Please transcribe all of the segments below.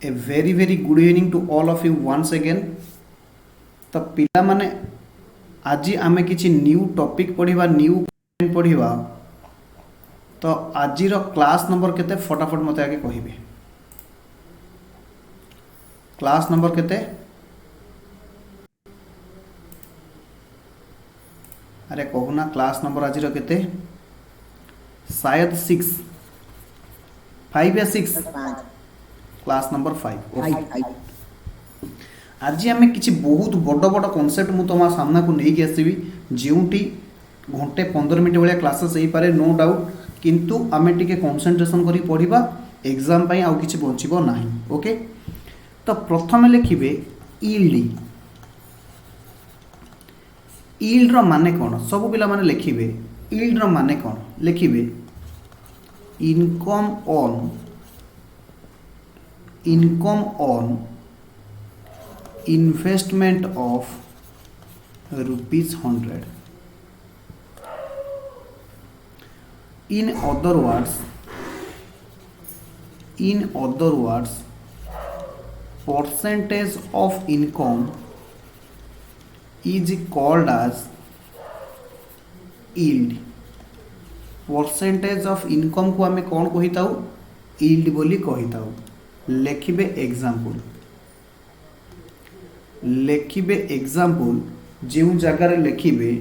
A very very good evening to all of you once again. तो पिला माने आज आमे किछि न्यू टॉपिक पढ़िबा, न्यू कंटेंट पढ़िबा। तो आजिर क्लास नंबर केते फटाफट मते आगे कहिबे। क्लास नंबर केते? अरे कहूना क्लास नंबर आजिर केते? शायद 6, 5 या 6। Class number 5। ओके, आज आम कि बहुत बड़ बड़ कनसेप्ट मुझे तुम सामना को लेकिन आसवि जोटी घंटे 15 मिनट भाया क्लासेस हो पारे, नो डाउट। किंतु आम टे कनसेंट्रेशन कर पढ़ा एग्जाम आउ कि बचब ना। ओके, तो प्रथम लिखिए यील्ड। यील्ड रो माने कौन? सब पिला माने लिखिए यील्ड रो माने कौन? लिखिए income on investment of ₹100। in other words percentage of income is called as yield। Percentage of income को आमे कौन कही ताऊ? यील्ड बोली कही ताऊ। लिखिबे एग्जांपल जो जगार लिखिबे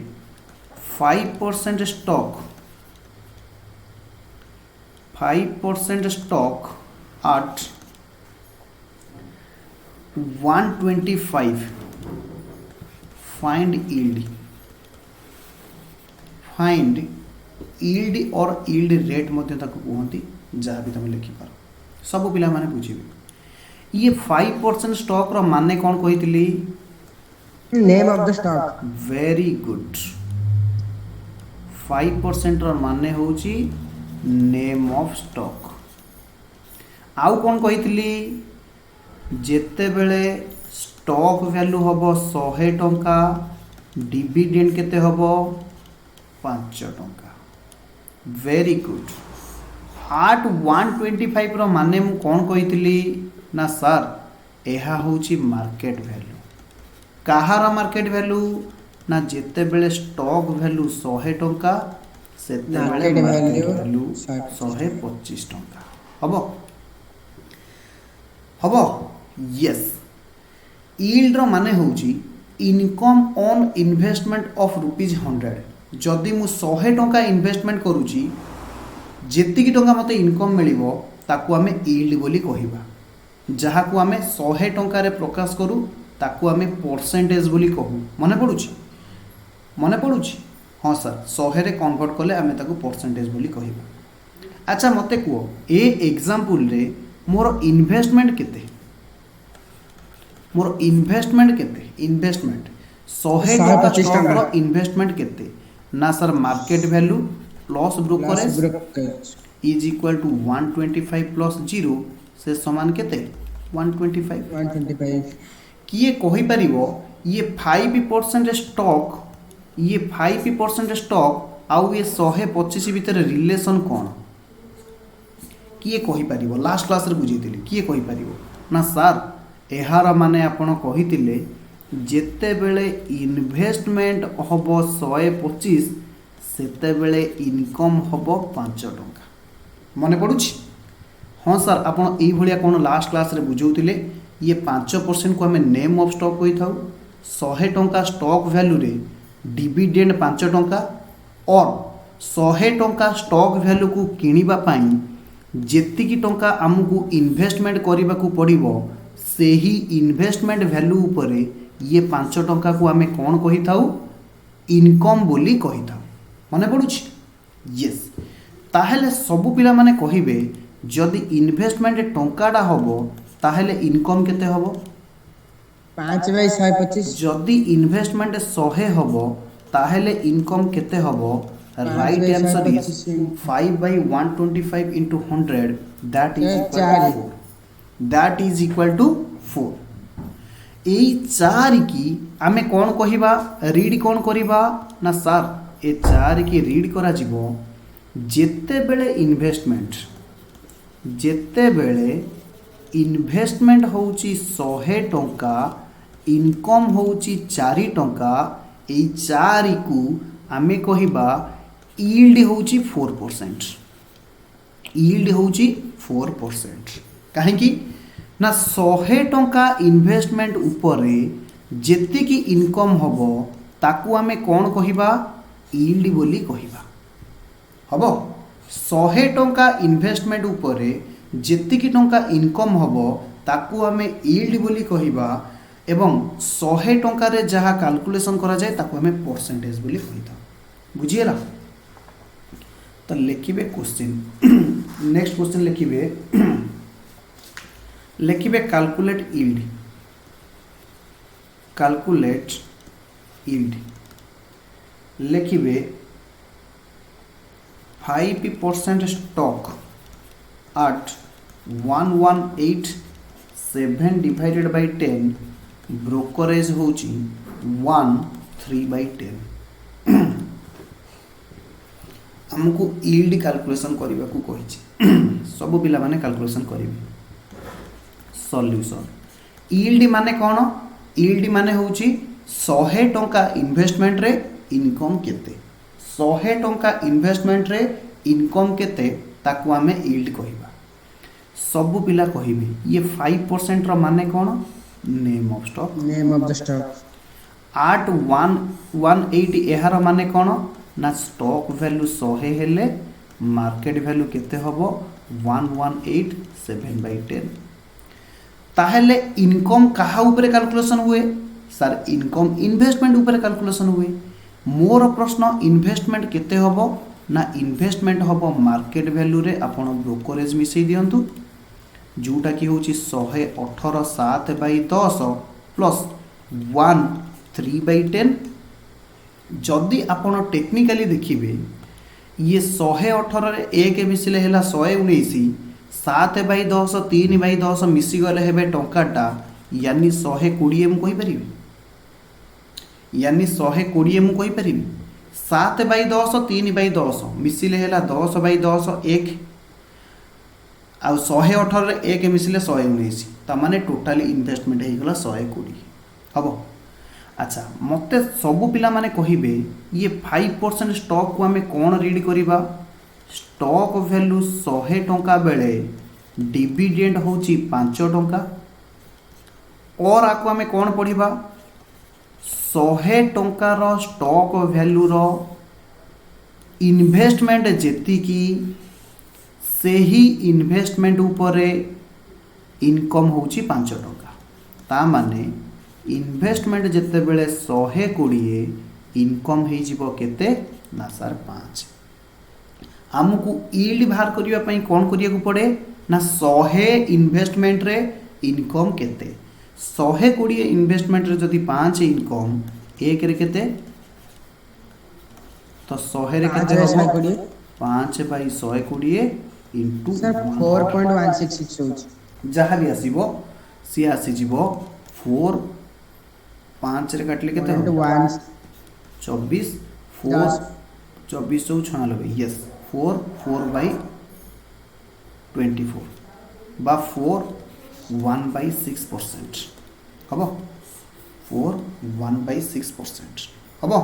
5% स्टॉक at 125 फाइंड यील्ड और यील्ड रेट मध्य कहती जहाँ भी तुम लिखिपार। सब पिला माने बुझे ये 5% स्टॉक रो माने कौन कही? Name of the stock. Very good. 5% रो माने होची नेम ऑफ स्टॉक। आउ कौन कही? जेते बेले स्टॉक वैल्यू हबो 100 टंका, डिविडेंड केते हबो 5 टंका। Very good. आट 125 रो माने मु कौन कही ना सर यह होची मार्केट वैल्यू। कहार मार्केट वैल्यू ना जेते बेले स्टॉक वैल्यू 100 टंका सेते बेले मार्केट वैल्यू 125 टंका हबो। यस, यील्ड रो माने होची इनकम ऑन इन्वेस्टमेंट ऑफ ₹100। जदि मु 100 टंका इन्वेस्टमेंट करूची, जेतिकी टंका मते इनकम मिलिबो ताकू आमे यील्ड बोली कहिबा। जहाँ को आमे 100 टंका रे प्रकाश करू ताकू आमे परसेंटेज बोली कहू। मने पड़ुची? हाँ सर, 100 रे कन्वर्ट कले आमे ताकू परसेंटेज बोली कहिबा। अच्छा मते कुह ए एग्जांपल रे मोर इन्वेस्टमेंट केते? इन्वेस्टमेंट 100 टंका स्टॉक रो इन्वेस्टमेंट केते? ना sir market value plus brokerage is equal to 125 plus 0 से समान केते? 125। किए कहि परिबो ये 5% स्टॉक आउ ये 125 भितर रिलेशन कौन? किए कहि परिबो? लास्ट क्लास रे बुझीतिली। किए कहि परिबो ना सर एहार माने आपण कहितिले जेते बेले इन्वेस्टमेंट हबो 125 सेते बेले इनकम हबो 5 टंका। मने पड़ुछि? हाँ सर, आपण एई भलिया कोन लास्ट क्लास रे बुझौतिले। ये 5% को हमें नेम ऑफ स्टॉक कहि थाउ। 100 टंका स्टॉक वैल्यू रे डिविडेंड 5 टंका और 100 टंका स्टॉक वैल्यू को किनिबा पाई जेतिकी टंका आमको इन्वेस्टमेंट करने को पड़ो से ही इन्वेस्टमेंट वैल्यू उपरे ये 5 टंका को आमे कौन कही थाउ? इनकम बोली कही थाउ। मने पड़ुछि? यस। ताहेले सबु पिला माने कहिबे जदि इन्वेस्टमेंट टंकाटा हबो ताहेले इनकम केते हबो? 5/125। जदि इन्वेस्टमेंट 100 हबो ताहेले इनकम केते हबो? Right answer is 5/125 into 100 that is equal to 4। এই 4 की आमे कौन कहिबा? रीड कौन करिबा ना सर ए 4 की रीड करा जिवो जेते बेले इन्वेस्टमेंट होउची 100 टंका इनकम होउची 4 टंका एई 4 को आमे कहिबा यील्ड होउची 4%। यील्ड होउची 4%। काहेकि ना 100 टंका इन्वेस्टमेंट उपरे जेतिकी इनकम हबो ताकू आमे कोन कहिबा यील्ड बोली कहिबा। हबो 100 टंका इन्वेस्टमेंट उपरे जेतिकी टंका इनकम हबो ताकू आमे यील्ड बोली कहिबा एवं 100 टंका रे जहा कैलकुलेशन करा जाए ताकू आमे परसेंटेज बोली कहिता। बुझिएला। तो लिखिबे क्वेश्चन नेक्स्ट क्वेश्चन लिखिबे लिखिबे कैलकुलेट यील्ड। कैलकुलेट यील्ड लिखिबे 5% stock at 1187 divided by 10 brokerage होची 1/3/10। हमको यील्ड कैलकुलेशन करबा को कहिछि सब पिला माने कैलकुलेशन करिवे। सॉल्यूशन यील्ड माने कोन? यील्ड माने होची 100 टंका इन्वेस्टमेंट रे इनकम केते। 100 टंका इन्वेस्टमेंट रे इनकम केते ताकू आमे यील्ड कहिबा। सब पिला कहिबे ये 5% रो माने कोन? Name of stock. Name of the stock. 8118 एहार माने कोन? ना स्टॉक वैल्यू 100 हेले मार्केट वैल्यू केते हबो 1187/10। ताहेले इनकम कहा ऊपर कैलकुलेशन हुए? सर इनकम इन्वेस्टमेंट ऊपर कैलकुलेशन हुए। मोर प्रश्न इन्वेस्टमेंट केते हबो? ना इन्वेस्टमेंट हबो मार्केट वैल्यू रे आपण ब्रोकरेज मिसई दियंतु जोटा कि होची 118 7/10 प्लस 1/3/10। जदि आपण टेक्निकली देखिबे ये 118 रे 1 मिसिले हेला 119 7/10 3/10 मिसी गले हेबे टंकाटा यानी 120 मु कहि परिबे। यानी 120 मु कहि परिबे 7/10 3/10 मिसिले हेला 10/10 1 आ 118 रे 1 मिसिले 119 ता माने टोटली इन्वेस्टमेंट हे गला 120 हबो। अच्छा मते सब पिला माने कहिबे ये 5% स्टॉक को हमें कोन रीड करिबा? स्टॉक वैल्यू 100 टंका बेले डिविडेंड होची 5 टंका और आको हमें कोन पढ़िबा 100 टंका रो स्टॉक वैल्यू रो इन्वेस्टमेंट जेती की से ही इन्वेस्टमेंट ऊपर इनकम होची 5 टंका। ता माने इन्वेस्टमेंट जेते बेले 120 इनकम हे जिवो केते ना सर 5। हमकु यील्ड बाहर करिया पई कोन करिया को पड़े ना 100 इन्वेस्टमेंट रे इनकम केते 120 इन्वेस्टमेंट रे जदी 5 इनकम 1 रे केते तो 100 रे केते 5/120 इनटू सर 4.166 होची जहाँ भी आसीबो सी आसी जीवो 4 5 रे काटले केते 1 24 4 24 96 यस 4/24 बा 4 1/6% हबो 4 1/6% हबो।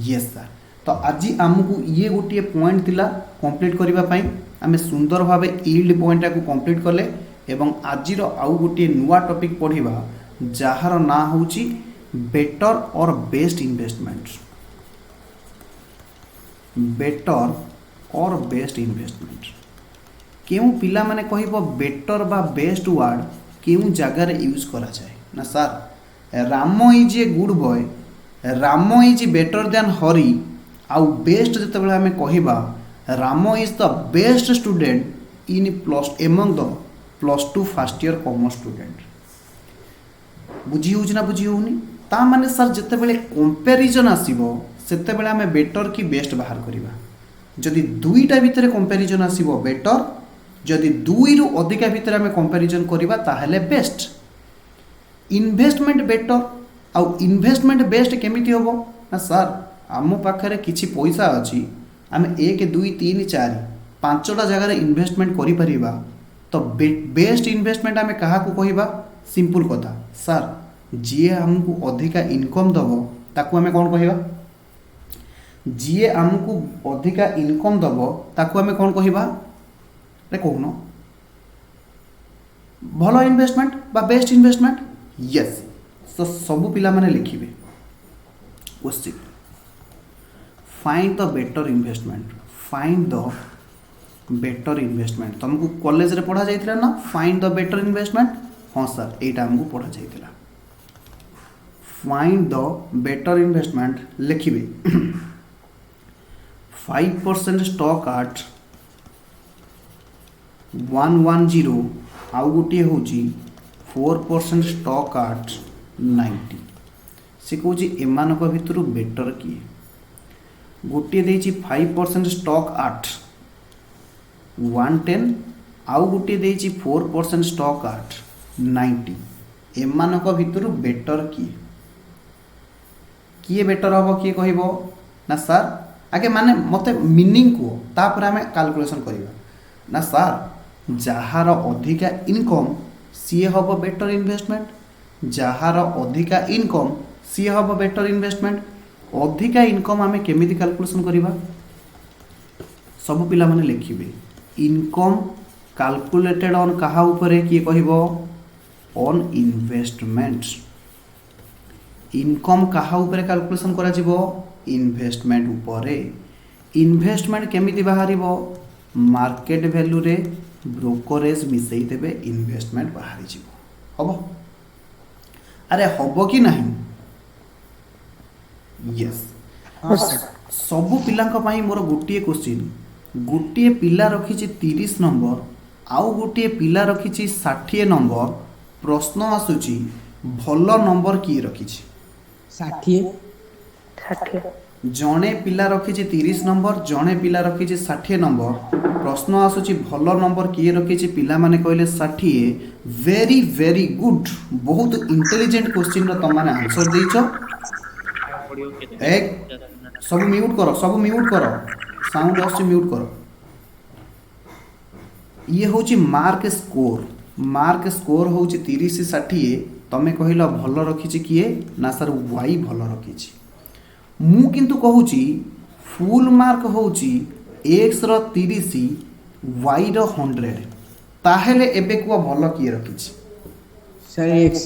Yes sir. तो आज आमको ये गोटे पॉइंट थिला कंप्लीट करबा पई आमे सुंदर भावे यील्ड पॉइंट को कंप्लीट कले एवं आजिर आउ गोटे नुआ टॉपिक पढ़िबा जहार ना होची better or best investment. Better or best investment केउ पिला माने कहिबो बेटर बा बेस्ट वर्ड केउ जगह रे यूज करा जाए ना sir Ram is a good boy Ram is better than Hari आउ बेस्ट जते बेला हमें कहिबा Ram is the best student in plus among the +2 first year commerce student. बुझी होउछ ना बुझी होउनी ता माने सर जते बेले कंपैरिजन आसीबो सेते बेले हमें बेटर की बेस्ट बाहर करिबा। जदि दुईटा भितर कंपैरिजन आसीबो बेटर जदि दुई रु अधिक भितर हमें कंपैरिजन करिबा ताहले बेस्ट। इन्वेस्टमेंट बेटर आउ इन्वेस्टमेंट बेस्ट केमिति होबो ना सर आम पाखरे किछि पैसा अछि आमे 1 2 3 4 5टा जगह इन्वेस्टमेंट करि परिबा तो बेस्ट इन्वेस्टमेंट आम क्या कहवा सिंपल कथा सर जी आमको अधिका इनकम दब ताकू आम कौन कहवा जी आमको अधिका इनकम दब ताकू आम कौन कहवा रे कहून भल इन्वेस्टमेंट बा बेस्ट इन्वेस्टमेंट यस तो सबू पिला माने लिखिबे question find the better investment find the better investment तुमको कॉलेज रे पढ़ा जाइतिला ना फाइंड द बेटर इन्वेस्टमेंट हाँ सर एटा हमको पढ़ा जाइतिला फाइंड द बेटर इन्वेस्टमेंट लिखिबे 5% स्टॉक आट 110 आउ गोटे हूँ 4% स्टॉक आट 90 से कौच एमान भितर बेटर किए गोटे देछि 5% स्टॉक आट 110 आउ गोटे देछि 4% स्टॉक आट 90 एमान भितर बेटर किए किए बेटर हम किए कहब ना सर आगे माने मते मीनिंग को तापर आम कैलकुलेशन करवा ना सर जार अधिका इनकम सी हम बेटर इन्वेस्टमेंट जार अधिका इनकम सी हम बेटर इन्वेस्टमेंट अधिका इनकम आम केमिति कैलकुलेशन करवा सब पिला माने लिखिबे इनकम कैलकुलेटेड ऑन कहा उपरे किए कहब ऑन इन्वेस्टमेंट इनकम कहा उपरे कैलकुलेशन करा जिवो इन्वेस्टमेंट उपरे इन्वेस्टमेंट केमिति बाहरिबो मार्केट वैल्यू रे ब्रोकरेज मिसई देबे इन्वेस्टमेंट बाहरी जिवो हबो अरे हबो कि नहीं यस हाँ सर सबु पिलांक पाई मोर गोटिए क्वेश्चन गोटिए पिला रखिछि 30 नंबर आउ गोटिए पिला रखिछि 60 नंबर प्रश्न आसुछि भल नंबर किए रखिछि 60 जणे पिला रखिछि 30 नंबर जणे पिला रखिछि 60 नंबर प्रश्न आसुछि भल नंबर किए रखिछि पिला माने कहले 60 वेरी वेरी गुड बहुत इंटेलिजेंट क्वेश्चन रो तुम माने आंसर देइछो एक सब म्यूट करो साउंड आसुछि म्यूट करो ये होची मार्क स्कोर होची 30 60 तमे कहिला भल रखिछि किए ना सर वाई भल रखिछि मु किंतु कहूची फुल मार्क होची x रो 30 y रो 100 ताहेले एबे को भल किए रखिछि सर एक्स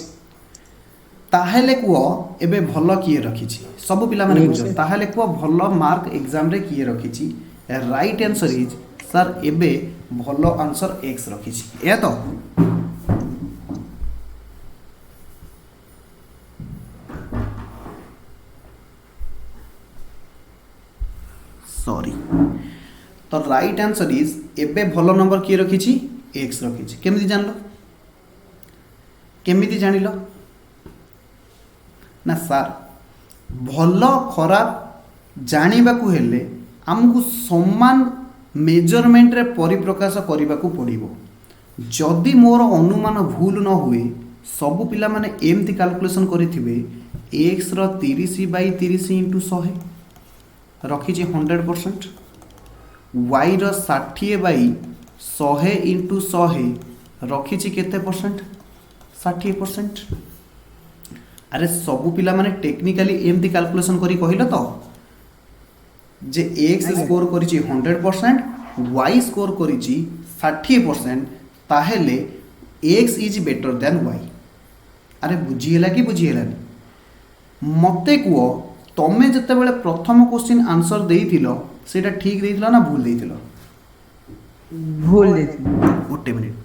ताहेले को एबे भल किए रखिछि सब पिला माने X बुझो ताहेले को भल मार्क एग्जाम रे किए रखिछि राइट आंसर इज सर एबे भल आंसर x रखिछि ए तो सॉरी तो राइट आंसर इज एबे भल नंबर किए रखिछि x रखिछि केमिति जानलो केमिति जानिलो ना सर भल खराब जानिबा को हेले हमको समान मेजरमेंट रे परिप्रकाश करने को पड़ो जदि मोर अनुमान भूल न हुए सबु पिला माने एमती कैलकुलेशन करिथिबे x रो 30 बाई 30 इंटू 100 रखिछि 100% y रो 60 बाई 100 इंटू 100 रखिछि केते परसेंट 60%। अरे सबु पिला माने टेक्निकली एमती कैलकुलेशन करी कहिलो तो जे x स्कोर करिछि 100% y स्कोर करिछि 60% ताहेले x is better than y। अरे बुझीला कि बुझीलानी मते कुओ तमे जते बेले प्रथम क्वेश्चन आंसर देइथिलो सेटा ठीक देइथिलो ना भूल देइथिलो भूल देती गोटे मिनिट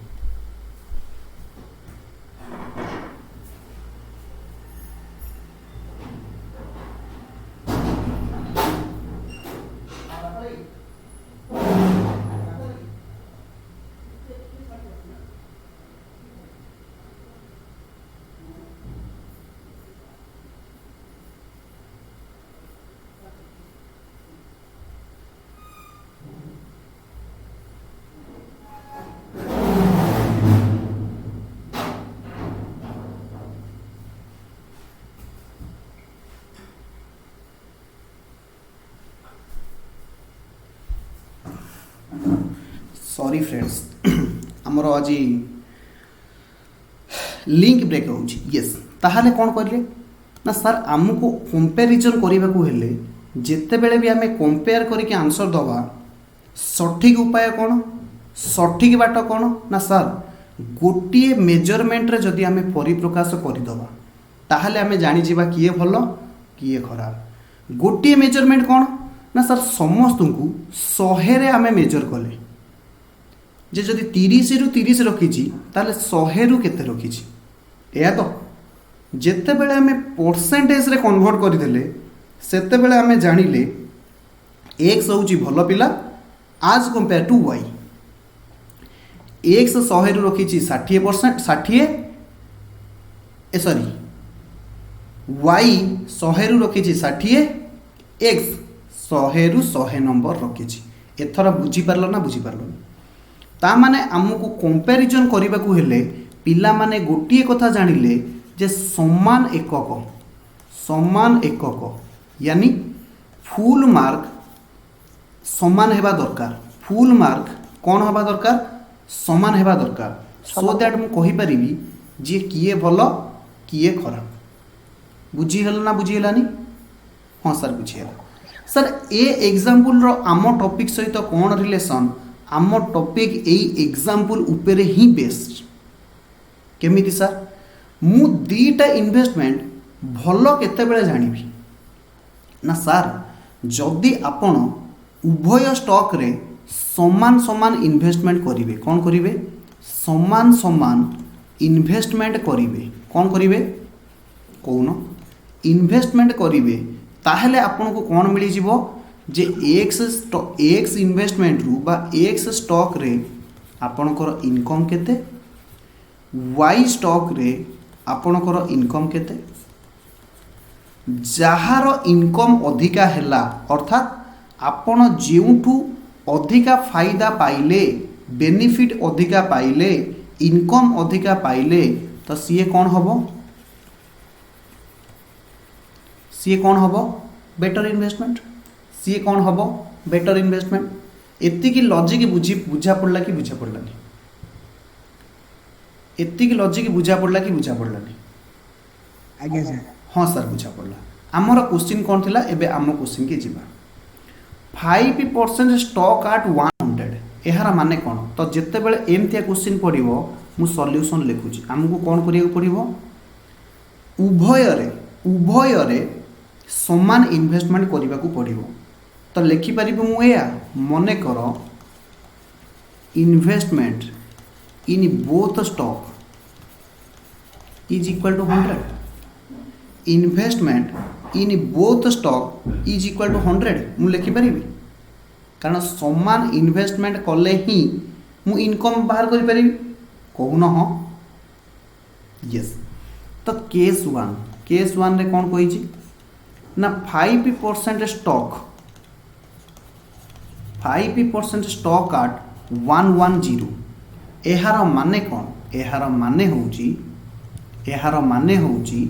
सॉरी फ्रेंड्स आमर आज लिंक ब्रेक हो यस ताहले कौन करें ना सर आमको कंपेरिजन करने को हेले जिते बेले भी आम कंपेयर करके आंसर दवा सठिक उपाय कौन सठिक बाट कौन ना सर गोटे मेजरमेंट रे जदि आम परिप्रकाश करदे ताहले आम जानीजा किए भल किए खराब गोटे मेजरमेंट कौन ना सर समस्त को 100 रे आम मेजर कले जे जदि 30 रु 30 रखी ताले 100 रु केते रखी या तो जेते बेले आम परसेंटेज रे कन्वर्ट करदेले सेते बेले आम जानिले एक्स होउची भल पिला आज कंपेयर टू वाई एक्स 100 रु रखी 60% 60 सॉरी वाई 100 रु रखी 60 एक्स 100 रु 100 नंबर रखी एथर बुझीपार ना बुझीपार ता माने आमको कंपेरिजन करने को हेले पिला माने गोटे कथा जानिले जे समान एकक यानी फुल मार्क समान हेबा दरकार फुल मार्क कौन हवा दरकार समान हेबा दरकार सो दैट मु कहि परिबी जे किए भल किए खराब बुझीगल ना बुझीगलानी हाँ सर बुझीगला सर ए एग्जांपल रो आम टॉपिक सहित कौन रिलेशन आम टॉपिक एई एग्जांपल उपरे ही बेस्ड केमिति सर मु दीटा इन्वेस्टमेंट भल केतेबेले जानिबी ना सर जदि आपण उभय स्टॉक रे समान समान इन्वेस्टमेंट करिवे कौन करिवे समान समान इन्वेस्टमेंट करिवे कौन करिवे कौन इन्वेस्टमेंट करिवे ताहले आपण को कौन मिली जीवो जे एक्स इन्वेस्टमेंट रु बा एक्स स्टॉक रे आपणकर इनकम केते वाई स्टॉक रे आपणकर इनकम केते जहार इनकम अधिका हैला अर्थात आपण जेउठू अधिका फायदा पाइले बेनिफिट अधिका पाइले इनकम अधिका पाइले तो सीए कौन हबो सीए कौन हबो बेटर इन्वेस्टमेंट सीए कौन हबो बेटर इन्वेस्टमेंट एति की लॉजिक बुझा पड़ला कि बुझा पड़लानी एति की लॉजिक बुझा पड़ला कि बुझा पड़लानी आगे सर हाँ सर बुझा पड़ला आमर क्वेश्चन कौन थिला एबे आम क्वेश्चन के जीवा 5% स्टॉक एट 100 एहार माने कौन तो जिते बेले एमथिया क्वेश्चन पड़िबो मु सॉल्यूशन लिखुची आमको कौन करिया पड़िबो उभय रे समान इन्वेस्टमेंट करने को पड़िबो तो लिखि परिबो मु एया मने कर investment in both stock is equal to 100 investment in both stock is equal to 100 मु लिखि परिबी कारण समान इन्वेस्टमेंट कले ही मु इनकम बाहर करि परिबी कहून हाँ यस तो केस वन रे कौन कही ना 5% स्टॉक आट 110 एहार माने कौन एहार माने होउची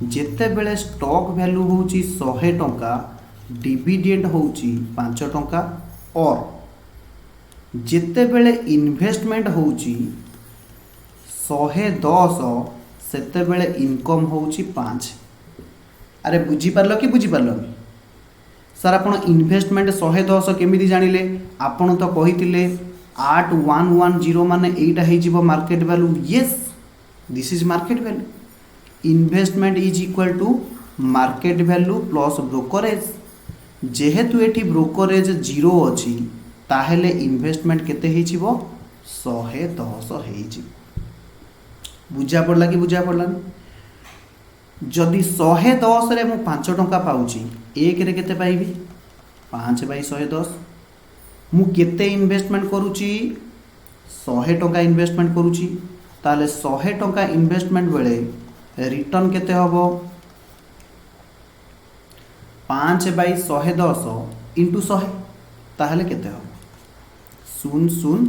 जेते बेले स्टॉक वैल्यू होउची 100 टंका डिविडेंड होउची 5 टंका और जेते बेले इन्वेस्टमेंट होउची 110 सेते बेले इनकम होउची 5 अरे बुझी पारलो कि बुझी पारलो सर आपण इन्वेस्टमेंट 110 केमिति जानिले आपण तो कहितिले 8110 माने एटा हे जीवो market value yes this is market value investment is equal to market value plus brokerage जेहेतु एठी ब्रोकरेज 0 अछि ताहेले इन्वेस्टमेंट केते हे जीवो 110 हे जीवो बुझा पड़ला कि बुझा पड़ला जदि 110 रे मु 5 टंका पाउची एक रे केते पाइबी 5/110 मु केते इन्वेस्टमेंट करूची 100 टंका इन्वेस्टमेंट करूची ताले 100 टंका इन्वेस्टमेंट बेले रिटर्न केते हबो 5/110 इंटू 100 ताहले केते हबो 0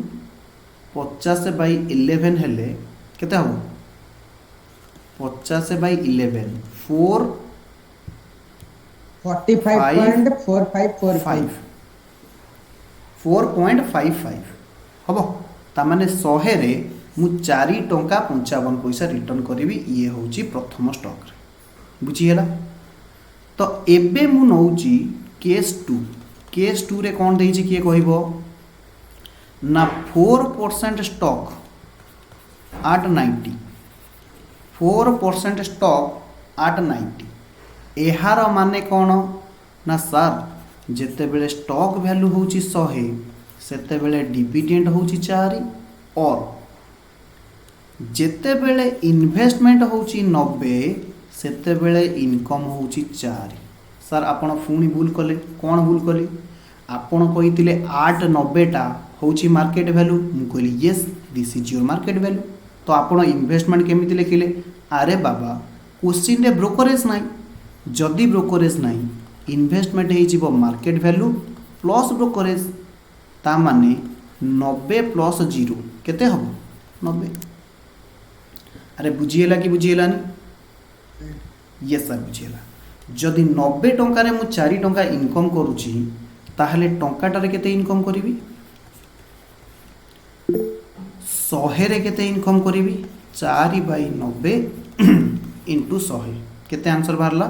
50/11 हेले केते हबो 50/11 4 45.4545 4.55 हम ताने 100 रे मु 4.55 रिटर्न करी ये हूँ प्रथम स्टॉक रे बुझीगला। तो एबे मु नौची केस टू रे कौन देइछि किए कहबो ना 4% स्टॉक at 90 4% स्टॉक at 90 एहार माने कौन ना सर जेते बेले स्टॉक वैल्यू होची 100 सेते बेले डिविडेंड होची 4 और जेते बेले इन्वेस्टमेंट होची 90 सेते बेले इनकम होची 4। सर आपण पुणी भूल कले कौन भूल कले आपण कहितिले 890 टा होची मार्केट वैल्यू मु कहली yes this is your market value. तो आपण इन्वेस्टमेंट केमिति लिखिले अरे बाबा क्वेश्चन रे ब्रोकरेज नाही जदि ब्रोकरेज नाही इन्वेस्टमेंट हे जीवो मार्केट वैल्यू प्लस ब्रोकरेज ता माने 90 प्लस 0 केते हबो 90। अरे बुझीला कि बुझीलानी ये सर बुझीला जदि 90 टंका रे मु 4 टंका इनकम करूची ताहले टंकाटारे केते इनकम करिवि 100 रे केते इनकम करिवि 4/90 इंटू 100 केते आंसर बाहरला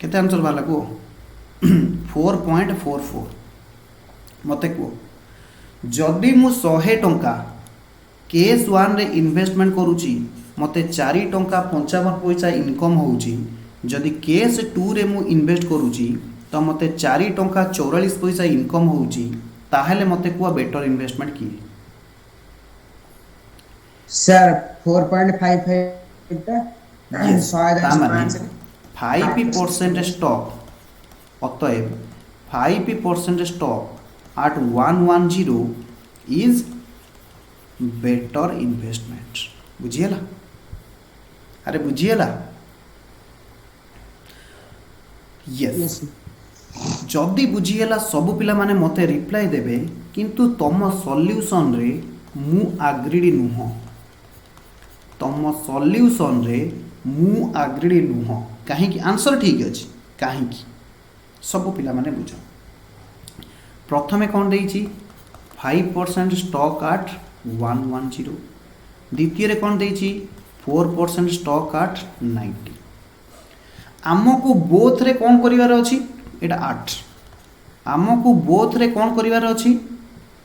केते आंसर बाहरला को 4.44 मते को जदि मु 100 टंका केस 1 रे इन्वेस्टमेंट करूची मते 4.55 इनकम होउची जदि केस 2 रे मु इन्वेस्ट करूची तो मते 4.44 इनकम होउची ताहले मते कुआ बेटर इन्वेस्टमेंट की सर 4.55 टा Yes, 100 ता माने आंसर 5% स्टॉक अतएव 5% stock at 110 is better investment बुझिएला। अरे बुझिएला यस यस जदि बुझीगला सबु पिला माने मते रिप्लाई देबे किंतु तम सॉल्यूशन रे मु आग्रीड नुह तम सॉल्यूशन रे मु आग्रीड नुह काहे कि आंसर ठीक अछि काहे कि सबु पिला माने बुझ प्रथमे कोन देइछि 5% स्टॉक एट 110 द्वितीय रे कोन देइछि 4% स्टॉक एट 90 आमको बोथ रे कोन करिवार अछि एटा 8 आमको बोथ रे कोन करिवार अछि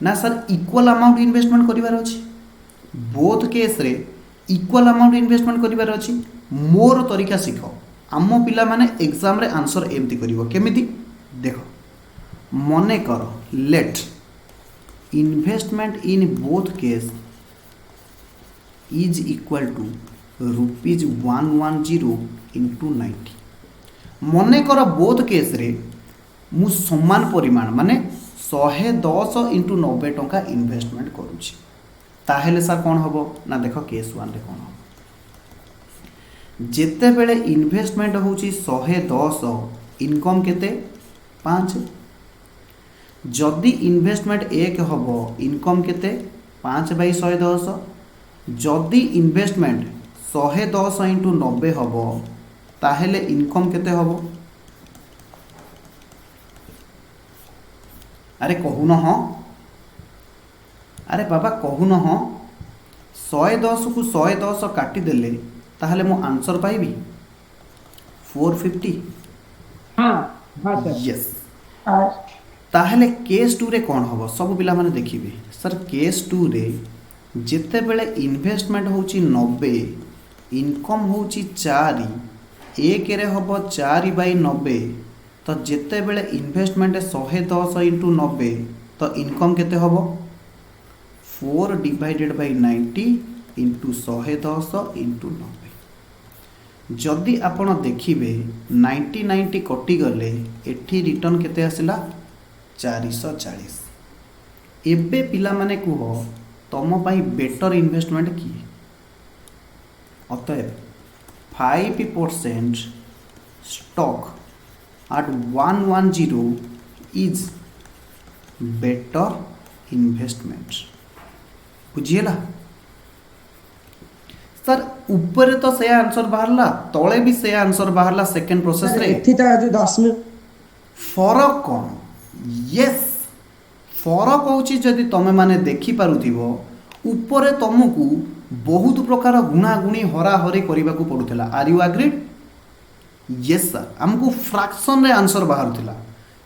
ना सर इक्वल अमाउंट इन्वेस्टमेंट करिवार अछि बोथ केस रे इक्वल अमाउंट इन्वेस्टमेंट करिवार अछि मोर तरीका सिखो आम पिला माने एग्जाम रे आंसर एमती करिवो केमिति देखो मने करो let investment in both case is equal to ₹110 into 90 मने कर बोथ केस रे मु समान परिमाण माने 110 इंटू 90 टंका इन्वेस्टमेंट करूची ताहेले सर कौन हबो ना देखो केस 1 रे कौन हबो जेते बेले इन्वेस्टमेंट होची 110 इनकम केते 5 जदि इन्वेस्टमेंट 1 हबो इनकम केते 5/110 जदि इन्वेस्टमेंट 110 इंटू 90 हबो ताहेले इनकम केते हबो अरे कहून हाँ अरे बाबा कहून हाँ 110 को 110 काटी देले ताहले मो आंसर पाइबी 450 हां हां सर यस ताहले केस 2 रे कौन हबो सब पिला माने देखिबे सर केस 2 रे जेते बेले इन्वेस्टमेंट होची 90 इनकम होची 4 एक रे हबो 4/90 तो जेते बेले इन्वेस्टमेंट 110 इंटू 90 तो इनकम केते हबो 4/90 इंटू 110 इंटू 90 जदि आपण देखिबे 90 कटि गले एठी रिटर्न केते आसिला 440 एबे पिला माने कुह तम पाई बेटर इन्वेस्टमेंट की अतएव 5% stock at 110 is better investment बुझिएला sir ऊपर तो से आंसर बाहरला तळे भी से आंसर बाहरला सेकंड प्रोसेस रे एथि त जो 10 मिनट फरक कौन यस फरक होची जदि तमे माने देखि पारुथिबो ऊपर तुमको बहुत प्रकार गुणागुणी हराहरी करने को पड़ूला। Are you agreed? Yes sir, आमको फ्रैक्शन रे आंसर बाहरुला,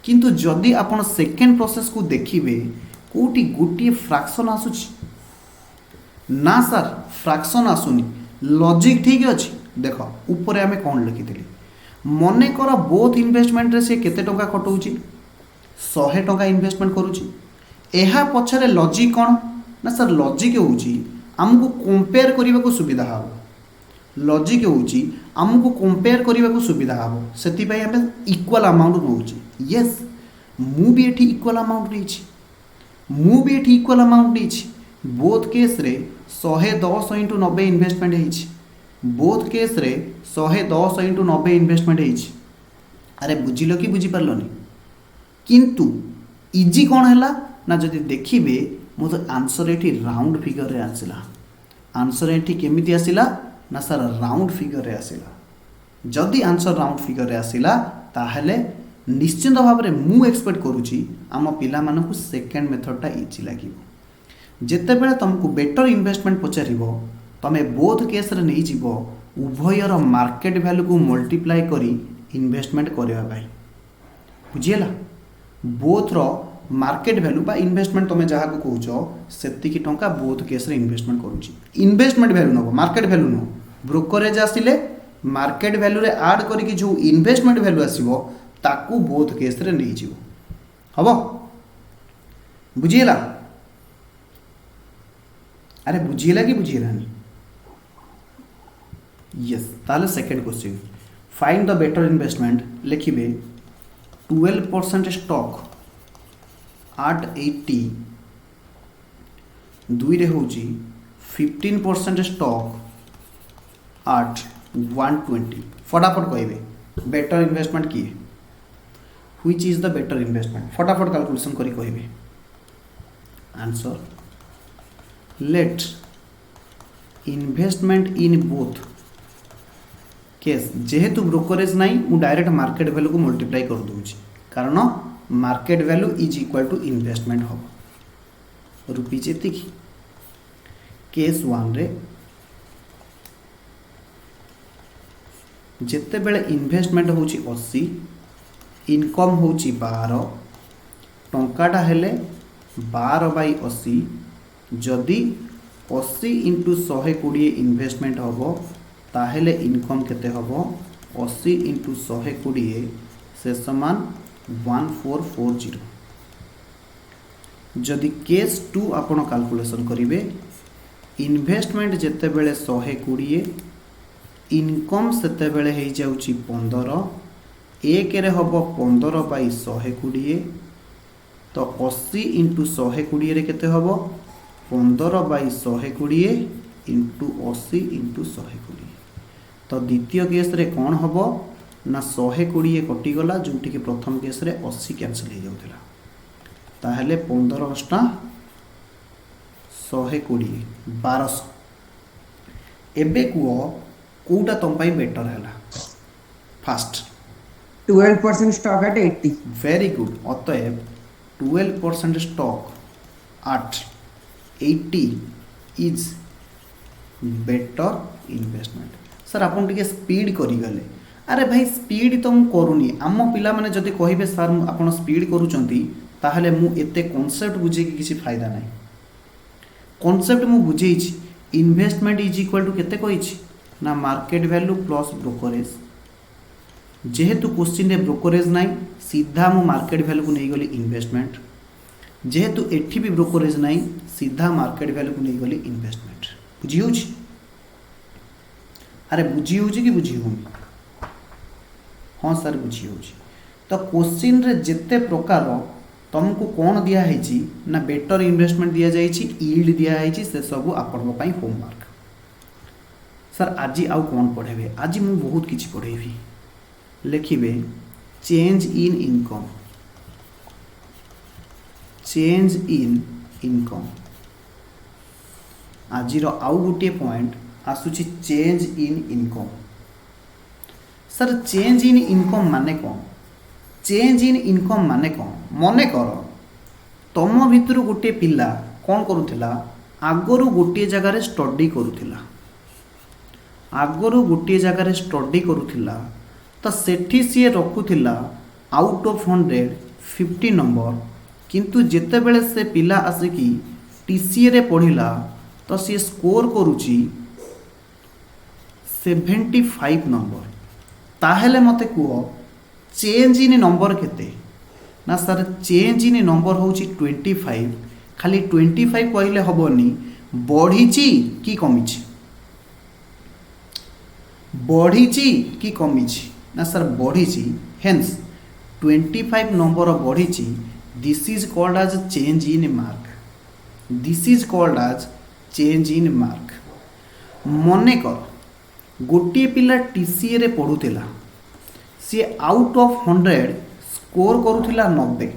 किंतु जदि आपण सेकेंड प्रोसेस को देखिबे कोटी गोटे फ्रैक्शन आसुची ना सर, फ्रैक्शन आसुनी। लॉजिक ठीक अच्छे। देख ऊपर आम कौन लिखी मन कर बोथ इन्वेस्टमेंट रे से केते टंका खटाऊँच 100 टंका इन्वेस्टमेंट करुँची। यह पछरे लॉजिक कौन ना सर, लॉजिक होची आमको कंपेयर करने को सुविधा हम। लॉजिक होची आमको कंपेयर करने को सुविधा हम, से आम इक्वल अमाउंट नौ। यस, मु भी एठी इक्वल अमाउंट नहीं, इक्वल अमाउंट नहीं। बोथ केस रे 110 इंटू 90 इन्वेस्टमेंट होती। बोथ केस रे 110 इंटू 90 इन्वेस्टमेंट होती। अरे बुझिल कि बुझीपारलनि? किंतु इजी कौन है ना, जदि देखिए मो तो आंसर ये राउंड फिगर रे आसला। आंसर ये केमिति आसला ना सर, राउंड फिगर रे आसला। जदि आंसर राउंड फिगर रे आसला ताहले निश्चिंत भाव में मु एक्सपेक्ट करुँची आम पिला मानकु सेकेंड मेथडटा इजी लगे। जितेबले तुमको बेटर इन्वेस्टमेंट पचार तुम बोथ केस रे नहीं जीव उभयर मार्केट वैल्यू को मल्टीप्लाई करी इन्वेस्टमेंट करने। बुझीगला? बोथ रो मार्केट वैल्यू बा इन्वेस्टमेंट तुम जहाँ को कौच से टंका बोथ केस रे इन्वेस्टमेंट करुँची। इन्वेस्टमेंट वैल्यू नब, मार्केट वैल्यू नुह। ब्रोकरेज आसिले मार्केट वैल्यू रे ऐड करिकी जो इन्वेस्टमेंट वैल्यू आसीबो ताकू बोथ केस रे नहीं जीव। हबो? बुझीगला? अरे बुझीगला कि बुझीगलानी? यस, ताले second question find the better investment लिखिबे 12% स्टॉक at 80 दुई रे होची 15% स्टॉक at 120। फटाफट कहबे बेटर इन्वेस्टमेंट किए, which is the better investment? फटाफट कैलकुलेशन करी कहबे answer. Let investment in both case, जेहेतु ब्रोकरेज नहीं मु डायरेक्ट मार्केट वैल्यू को मल्टीप्लाई कर दूची, कारण market value is equal to investment हम रुपीज एति। केस 1 रे जिते बेले इन्वेस्टमेंट होची 80, इनकम होची 12, टंकाटा हेले 12/80। जदि 80 इंटू 120 इन्वेस्टमेंट हम ताहेले इनकम केते हबो 80 इंटू 120 से समान 1440। जदि केस 2 आपण कैलकुलेशन करिवे इन्वेस्टमेंट जेते बेले 120 इनकम सेते बेले हे जाउची 15, एक रे हबो 15/120 तो 80 इंटू 120 रे केते हबो 15/120 इंटू 80 इंटू 120। तो द्वितीय केस रे कौन हम ना 120 कटिगला जोटि कि प्रथम केस रे 80 कैंसिल हो जाउथिला, ताहले 15 * 120 1200। एबे कुओ कोटा तुम पाई बेटर हैला? Fast 12% stock at 80। Very good. अतएव 12% stock at 80 is better investment. Sir आपन टिके स्पीड करी गले। अरे भाई स्पीड तो मु करूनी, आम पिला माने जदि कहिबे सर आपन स्पीड करूचंती ताहले मु एते कांसेप्ट बुझे कि किसी फायदा नहीं। कांसेप्ट मु बुझेइछि इन्वेस्टमेंट इज इक्वल टू केते कहिछि ना मार्केट वैल्यू प्लस ब्रोकरेज। जेहेतु क्वेश्चन रे ब्रोकरेज नहीं सीधा मु मार्केट वैल्यू को नहीं गली इन्वेस्टमेंट, जेहेतु एठी भी ब्रोकरेज नहीं सीधा मार्केट वैल्यू को नहीं गली इन्वेस्टमेंट। बुझी होछि? अरे बुझी होछि कि बुझी होनी? हाँ सर बुझी होछि। तो क्वेश्चन रे जेते प्रकार तुमको कौन दिया है ना बेटर इन्वेस्टमेंट दिया जाइछि, यील्ड दिया है, से सब आपण पई होमवर्क। सर आज आउ कौन पढ़ेबे? आज मु बहुत किछि पढ़ेबी। लिखिबे change in income, change in income. आज आउ गोटे पॉइंट आसुची change in income. Sir change in income माने कौन? चेंज इन इनकम माने कौन? मने कर ତମ ଭିତରୁ ଗୋଟିଏ ପିଲା କ'ଣ କରୁଥିଲା, ଆଗରୁ ଗୋଟିଏ ଜାଗାରେ ଷ୍ଟଡି କରୁଥିଲା, ଆଗରୁ ଗୋଟିଏ ଜାଗାରେ ଷ୍ଟଡି କରୁଥିଲା, ତ ସେଠି ସିଏ ରଖୁଥିଲା ଆଉଟ୍ ଅଫ୍ 100 50 ନମ୍ବର, କିନ୍ତୁ ଯେତେବେଳେ ସେ ପିଲା ଆସିକି ଟିସିଏରେ ପଢ଼ିଲା ତ ସିଏ ସ୍କୋର କରୁଛି 75 ନମ୍ବର। ତାହେଲେ ମୋତେ କୁହ ଚେଞ୍ଜ ଇନ୍ ନମ୍ବର କେତେ? ନା ସାର୍ ଚେଞ୍ଜ ଇନ୍ ନମ୍ବର ହେଉଛି 25। ଖାଲି 25 କହିଲେ ହେବନି, ବଢ଼ିଛି କି କମିଛି? ବଢ଼ିଛି କି କମିଛି? ନା ସାର୍ ବଢ଼ିଛି, ହେନ୍ସ 25 ନମ୍ବର ବଢ଼ିଛି। This is called as change in mark, this is called as change in mark. ମନେକର ଗୋଟିଏ ପିଲା ଟିସିଏରେ ପଢ଼ୁଥିଲା, ସିଏ ଆଉଟ୍ ଅଫ୍ 100 ସ୍କୋର କରୁଥିଲା 90,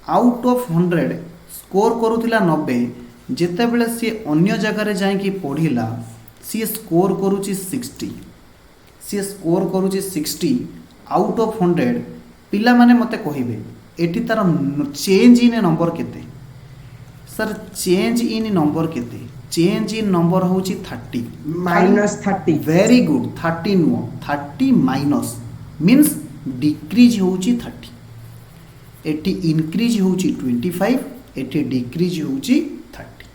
ଆଉଟ୍ ଅଫ୍ 100 ସ୍କୋର କରୁଥିଲା 90, ଯେତେବେଳେ ସିଏ ଅନ୍ୟ ଜାଗାରେ ଯାଇକି ପଢ଼ିଲା ସିଏ ସ୍କୋର କରୁଛି 60, ସିଏ ସ୍କୋର କରୁଛି 60 ଆଉଟ୍ ଅଫ୍ 100। ପିଲାମାନେ ମୋତେ କହିବେ ଏଠି ତାର ଚେଞ୍ଜ ଇନ୍ ନମ୍ବର କେତେ? ସାର୍ ଚେଞ୍ଜ ଇନ୍ ନମ୍ବର କେତେ? ଚେଞ୍ଜ ଇନ୍ ନମ୍ବର ହେଉଛି 30 -30। ଭେରି ଗୁଡ୍, 30 ନୁହଁ, 30 ମାଇନସ୍ ମିନ୍ସ ଡିକ୍ରିଜ୍ ହେଉଛି 30। ଏଠି ଇନକ୍ରିଜ୍ ହେଉଛି 25, ଏଠି ଡିକ୍ରିଜ୍ ହେଉଛି 30।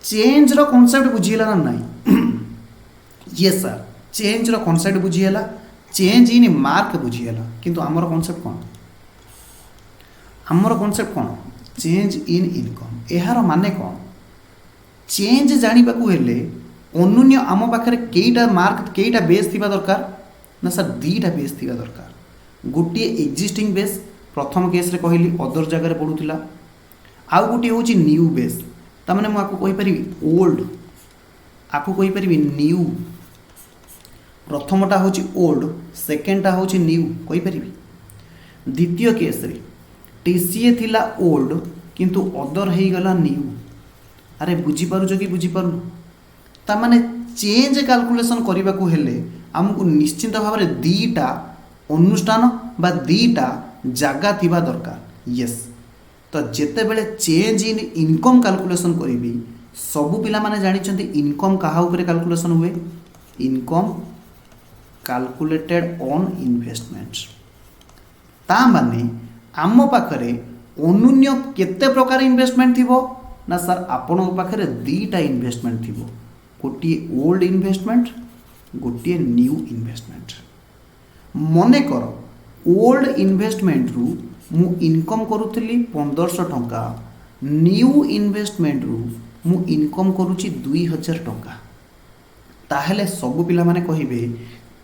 ଚେଞ୍ଜର କନସେପ୍ଟ ବୁଝିହେଲା ନା ନାହିଁ? ୟେସ୍ ସାର୍, ଚେଞ୍ଜର କନସେପ୍ଟ ବୁଝିହେଲା, ଚେଞ୍ଜ ଇନ୍ ମାର୍କ ବୁଝିହେଲା, କିନ୍ତୁ ଆମର କନସେପ୍ଟ କ'ଣ? ଆମର କନସେପ୍ଟ କ'ଣ? Change in income. ଏହାର ମାନେ କ'ଣ? ଚେଞ୍ଜ ଜାଣିବାକୁ ହେଲେ ଅନନ୍ୟ ଆମ ପାଖରେ କେଇଟା ମାର୍କ, କେଇଟା ବେସ୍ ଥିବା ଦରକାର? ନା ସାର୍ ଦୁଇଟା ବେସ୍ ଥିବା ଦରକାର। ଗୋଟିଏ ଏକ୍ଜିଷ୍ଟିଂ ବେସ୍, ପ୍ରଥମ କେସ୍ରେ କହିଲି ଅଦର ଜାଗାରେ ପଢ଼ୁଥିଲା, ଆଉ ଗୋଟିଏ ହେଉଛି ନ୍ୟୁ ବେସ୍। ତାମାନେ ମୁଁ ଆକୁ କହିପାରିବି ଓଲ୍ଡ, ଆକୁ କହିପାରିବି ନ୍ୟୁ। ପ୍ରଥମଟା ହେଉଛି ଓଲ୍ଡ, ସେକେଣ୍ଡଟା ହେଉଛି ନ୍ୟୁ କହିପାରିବି। ଦ୍ୱିତୀୟ କେସ୍ରେ ଟିସିଏ ଥିଲା ଓଲ୍ଡ କିନ୍ତୁ ଅଦର ହେଇଗଲା ନ୍ୟୁ। ଆରେ ବୁଝିପାରୁଛ କି ବୁଝିପାରୁନ? ତାମାନେ ଚେଞ୍ଜ କାଲକୁଲେସନ୍ କରିବାକୁ ହେଲେ ଆମକୁ ନିଶ୍ଚିନ୍ତ ଭାବରେ ଦୁଇଟା ଅନୁଷ୍ଠାନ ବା ଦୁଇଟା ଜାଗା ଥିବା ଦରକାର। ୟେସ୍, ତ ଯେତେବେଳେ ଚେଞ୍ଜ ଇନ୍ ଇନକମ୍ କାଲକୁଲେସନ୍ କରିବି, ସବୁ ପିଲାମାନେ ଜାଣିଛନ୍ତି ଇନକମ୍ କାହା ଉପରେ କାଲକୁଲେସନ୍ ହୁଏ? Income calculated on investment. ତା ମାନେ ଆମ ପାଖରେ ଅନନ୍ୟ କେତେ ପ୍ରକାର ଇନଭେଷ୍ଟମେଣ୍ଟ ଥିବ? ନା ସାର୍ ଆପଣଙ୍କ ପାଖରେ ଦୁଇଟା ଇନଭେଷ୍ଟମେଣ୍ଟ ଥିବ, ଗୋଟିଏ ଓଲ୍ଡ ଇନଭେଷ୍ଟମେଣ୍ଟ, ଗୋଟିଏ ନ୍ୟୁ ଇନଭେଷ୍ଟମେଣ୍ଟ। ମନେକର ଓଲ୍ଡ ଇନଭେଷ୍ଟମେଣ୍ଟରୁ ମୁଁ ଇନକମ୍ କରୁଥିଲି 1500 ଟଙ୍କା, ନ୍ୟୁ ଇନଭେଷ୍ଟମେଣ୍ଟରୁ ମୁଁ ଇନକମ୍ କରୁଛି 2000 ଟଙ୍କା। ତାହେଲେ ସବୁ ପିଲାମାନେ କହିବେ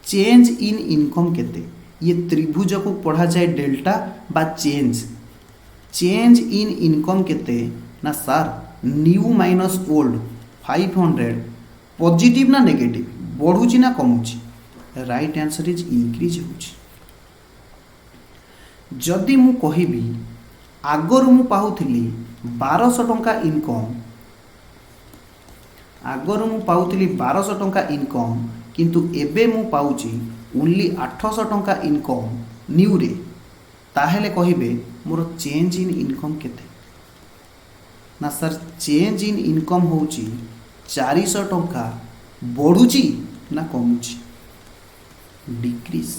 ଚେଞ୍ଜ ଇନ୍ ଇନକମ୍ କେତେ? ये त्रिभुज को पढ़ा जाए डेल्टा बा चेंज। चेंज इन इनकम केते? ना सार न्यू माइनस ओल्ड 500 पॉजिटिव ना नेगेटिव, बढ़ुची ना कमुची? राइट आंसर इज इनक्रीज होची। जदि मु कहिबी आगर मु पाउथिली 1200 टंका इनकम, आगर मु पाउथिली 1200 टंका इनकम, किंतु एबे मु पाउची ओनली 800 टंका इनकम न्यू रे, ताहेले कहिबे मोर चेंज इन इनकम केते? ना सर चेंज इन इनकम होची 400 टंका बढ़ुची ना कमुची? डिक्रीज।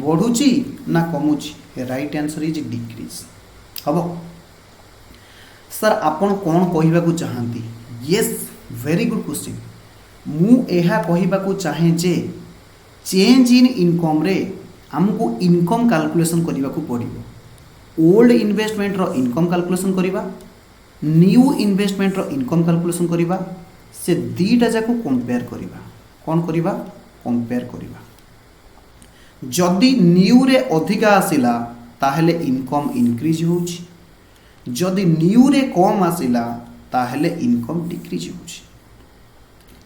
बढ़ुची ना कमुची? Right answer is decrease. हबो सर आपण कोन कहिबा को चाहंती? Yes, very good question. मु एहा कहिबा को चाहे जे चेंज इन इनकम रे हमको इनकम कैलकुलेशन करने को पड़ो। ओल्ड इन्वेस्टमेंट रो इनकम कैलकुलेशन करवा, न्यू इन्वेस्टमेंट रो इनकम कैलकुलेशन करवा, से दीटा जाको कंपेयर करवा। कौन करवा? कंपेयर करवा। जदि न्यू रे अधिका आसिला ताहेले इनकम इनक्रीज होउची, जदि न्यू रे कम आसिला ताहेले इनकम डिक्रीज होउची।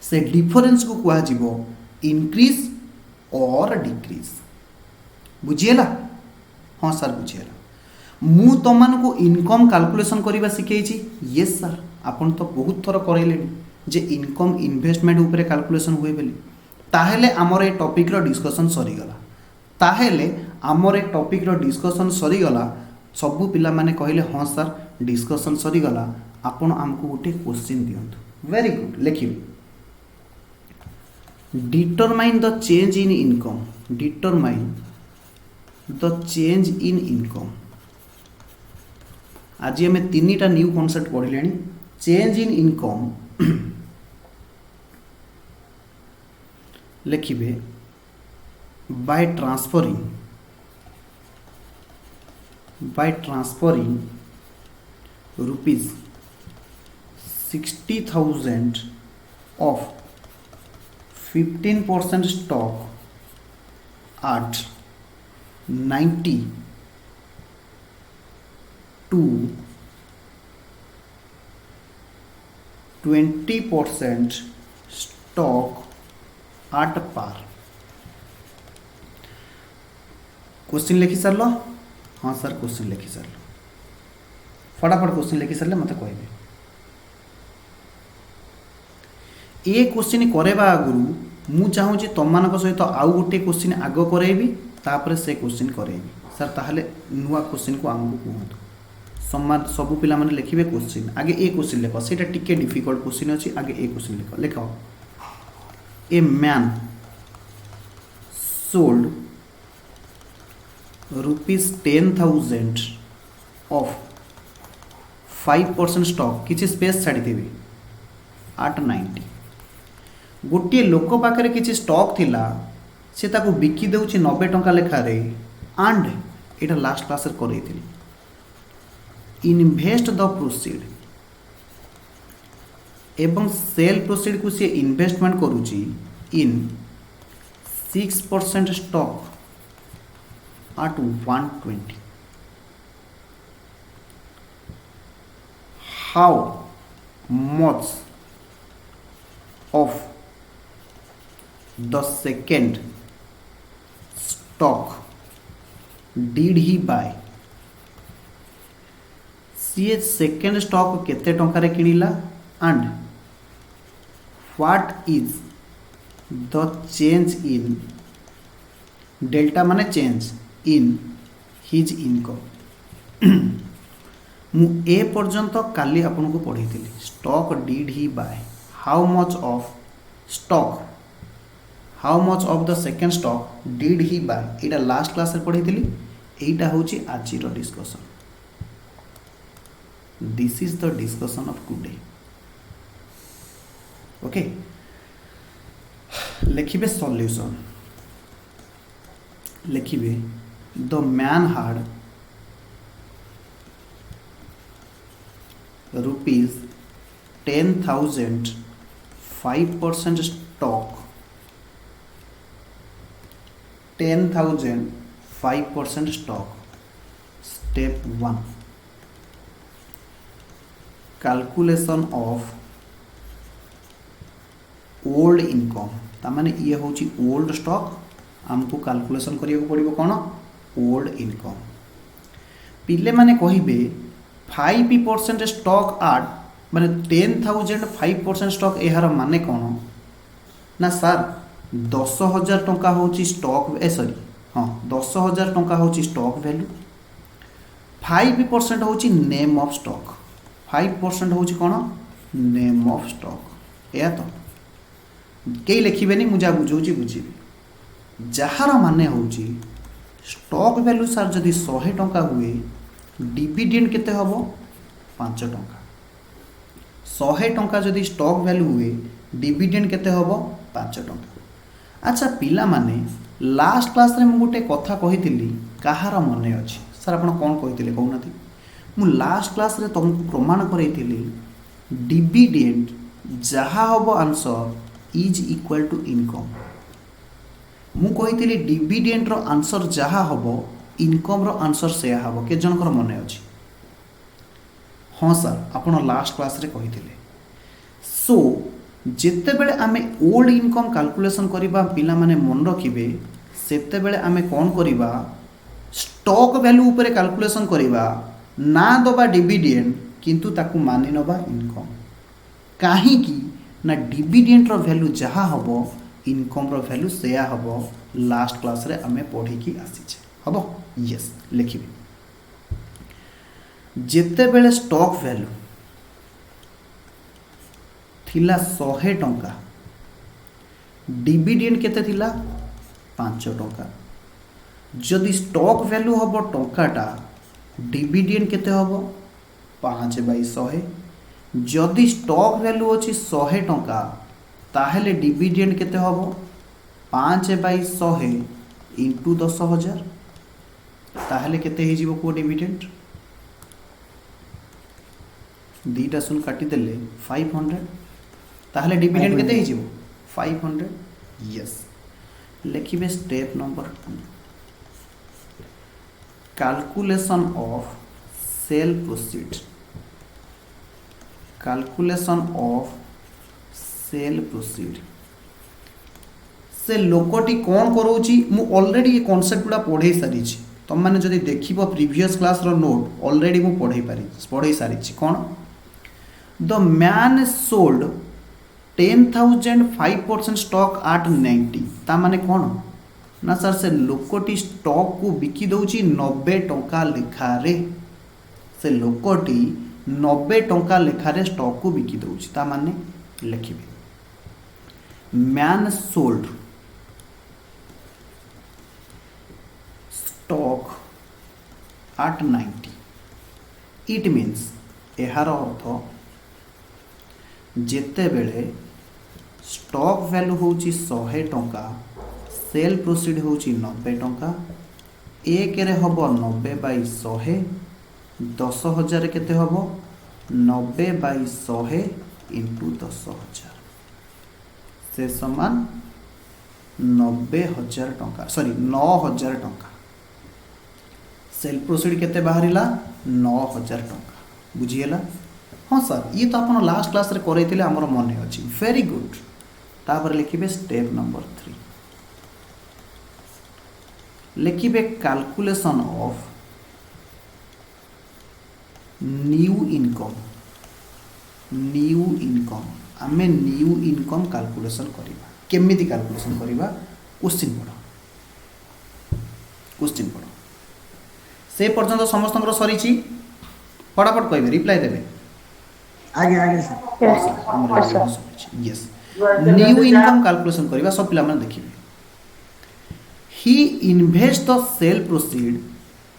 से डिफरेंस को कुआ जीवो इनक्रीज और डिक्रीज। बुझिएला? हाँ सर बुझिएला। मु तुमन को इनकम कैलकुलेशन करवा शिखेछि। यस सर, आपन तो बहुत थर करैले जे इनकम इन्वेस्टमेंट ऊपर कैलकुलेशन हुए बोली। ताहेले हमर ए टॉपिक रो डिस्कशन सरी गला। ताहेले हमर ए टॉपिक रो डिस्कशन सरी गला। सबू पिला माने कहले हाँ सर डिस्कशन सरीगला आपण आमको गोटे क्वेश्चन दियंतु वेरी गुड लिखिबे determine the change in income determine the change in income आज आम तीन टा न्यू कॉन्सेप्ट पढ़िले चेंज इन इनकम लिखिबे by transferring rupees 60,000 of 15% stock at 90 to 20% stock at par question लिखि सार हाँ सर क्वेश्चन लिखि सार फटाफट क्वेश्चन लिखि सारे मत कहे ये क्वेश्चन करवा आगु मु चाहूँगी तुम मान सहित आउ गोटे क्वेश्चन आग करेबी तापर से क्वेश्चन करेबी सर ताहले नुआ क्वेश्चन को आमको कहतु सम्मान सबू पिला माने लिखिबे क्वेश्चन आगे ए क्वेश्चन लिख सेटा टिके डिफिकल्ट क्वेश्चन अछि आगे ए क्वेश्चन लिख लिख a man sold rupees 10,000 of 5% stock किसी स्पेस छाड़ी देवी at 90 गोटे लोक पाखे किसी स्टॉक थिला से ताको बिकी देउछि 90 टंका लेखा रे एंड एटा लास्ट क्लास रे करैथिली इन्वेस्ट द प्रोसीड एवं सेल प्रोसीड को से इन्वेस्टमेंट करूछि in 6% stock at 120 how much of the second stock did he buy सी सेकेंड स्टॉक केते टंका रे किनिला and what is the change in delta माने चेंज इन हिज इनकम मु ए पर्यंत काली आपन को पढ़ी stock did he buy how much of the second stock did he buy एटा लास्ट क्लास रे पढ़ी एटा होची आज रो discussion this is the discussion of today okay लिखिबे सॉल्यूशन लिखिबे The man had rupees 10,000 5% stock 10,000 5% stock step 1 calculation of old income तामाने ये होची ओल्ड स्टॉक आमको कैलकुलेशन करिया पड़िबो कोन ओल्ड इनकम पिले माने कहिबे 5% स्टॉक आट माने 10,000 5% स्टॉक एहार माने कोन ना सर 10,000 टंका होची स्टॉक सॉरी हाँ 10,000 टंका होची स्टॉक वैल्यू 5% होची नेम ऑफ स्टॉक 5% होची कोन नेम ऑफ स्टॉक या तो कई लिखिबेनी मुझा बुझौची बुझिबे जहार माने होची स्टॉक वैल्यू सर जदि 100 टंका हुए डिविडेंड केते हबो 5 टंका 100 टंका जदि स्टॉक वैल्यू हुए डिविडेंड केते हबो 5 टंका अच्छा पिला माने लास्ट क्लास रे मु गोटे कथा कहितिली कहार मने अछि सर आपण कोन कहितिले कहउनाथि मु लास्ट क्लास रे तुमको प्रमाण करैतिली डिविडेंड जहा हबो answer is equal to income मु कही डिविडेंड रो आंसर जहाँ हम इनकम रो आंसर से हम के जनकर मन अच्छी हाँ सर आपण लास्ट क्लास रे कही सो जिते बेले आमे ओल्ड इनकम कैलकुलेशन करबा पिला माने मन रखिबे सेते बेले आमे कोन करबा स्टॉक वैल्यू ऊपर कैलकुलेशन करबा ना दबा डिविडेंड किंतु ताकू मानि नबा इनकम काहे कि ना डिविडेंड रो वैल्यू जहाँ हम इनकम रो वैल्यू से हम लास्ट क्लास रे आमे पढ़ी की आसी छे हबो यस लिखिबे ଯେତେବେଳେ ଷ୍ଟକ୍ ଭ୍ୟାଲୁ थिला 100 टंका डिविडेंड केते थिला 5 टंका जदि स्टॉक वैल्यू हम टंकाटा डिविडेंड केते हम 5/100 जदि स्टॉक वैल्यू अच्छी 100 टंका ताहेले डिविडेंड केते हम 5/100 इंटू 10,000 ताहेले केते ही जीवो को डिविडेंड दीटा सुन काटी देले 500 ताहले डिविडेंड केते ही जीवो 500 यस लिखिबे step number 2 calculation of sale proceed calculation of sale proceed से लोकटी कौन करोची मु ऑलरेडी ये कांसेप्ट गुडा पढ़े सारी तुम मैंने जदि देखिबो प्रीवियस क्लास रो नोट ऑलरेडी मु पढ़े सारी कौन the man sold 10,000 5% stock at 90 ता माने कौन ना सर से लोकटी स्टॉक को बिकी दउची 90 टंका लेखारे से लोकटी 90 टंका लेखारे स्टॉक को बिकी दउची ता माने लिखिबे man sold stock at 90 it means एहार अर्थ जेते बेले स्टॉक वैल्यू होची 100 टंका सेल प्रोसीड होची 90 टंका एक रे हबो 90/100 10,000 केते हबो 90/100 इंटू 10,000 से समान 90,000 टंका सॉरी 9,000 टंका सेल प्रोसीड केते बाहरिला 9,000 टंका बुझिएला हाँ सर ये तो आप लास्ट क्लास रे करैतिले हमर मने अछि वेरी गुड तापर लिखिबे स्टेप नंबर 3 लिखिबे कैलकुलेशन ऑफ न्यू इनकम आमे न्यू इनकम कैलकुलेशन करिबा केमिति कैलकुलेशन करिबा क्वेश्चन पढ़ो से पर्यंत समस्तଙ୍କର सरीची फटाफट कहबे रिप्लाई देबे आगे आगे sir yes new income calculation करिबा सब पिला माने देखिबे he invest the sale proceed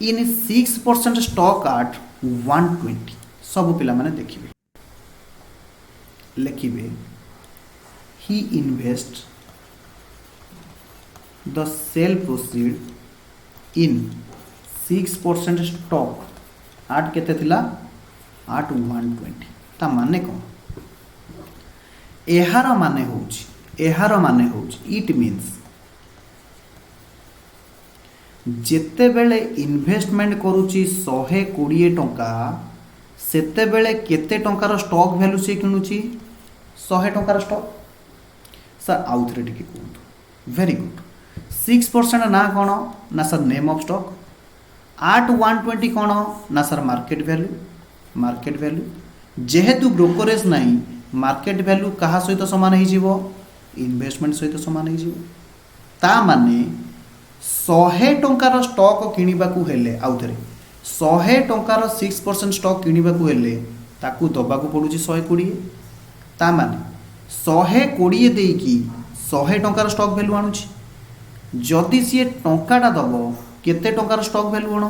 in 6% stock at 120 सब पिला माने देखिबे लिखिबे he invest the sale proceed in 6% stock at केते थिला एट 120 ता माने कौन एहार माने होउची इट मीन्स जेते बेले इन्वेस्टमेंट करूची 120 टंका सेते बेले केते टंकार स्टॉक वैल्यू से किनुची 100 टंकार स्टॉक सर आउ थरे टिके कहतु वेरी गुड 6% ना कौन ना sir name of stock at 120 कौन ना सर मार्केट वैल्यू जेहेतु ब्रोकरेज नहीं मार्केट वैल्यू कहा सहित समान हो इन्वेस्टमेंट सहित समान हो ता माने 100 टंकार स्टॉक किनिबाकू हेले आउ थरे 100 टंकार 6% स्टॉक किनिबाकू हेले ताकू दबाकू पड़ुची 120 ता माने 120 देकी 100 टंकार स्टॉक वैल्यू आणुची जदि सी टंकाटा दबो केते टंकार स्टॉक वैल्यू आण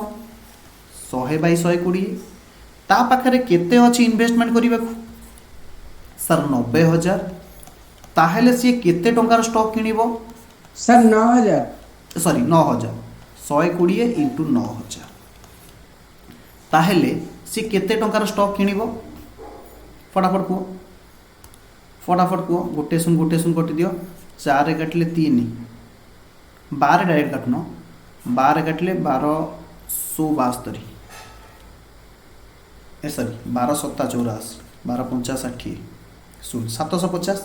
100/120 ता पाखरे केते अछि इन्वेस्टमेंट करिबाकू सर 90,000 ताहेले सी केते टंकार स्टॉक किनिबो सर 9,000 सॉरी 9,000 120 इंटू 9,000 ताहेले सी केते टंकार स्टॉक किनिबो फटाफट को गोटे सुन कटि दियो 4 काटले 3 12 डायरेक्ट काटनो 12 काटले 1272 सॉरी 12/7 84 12/5 60 750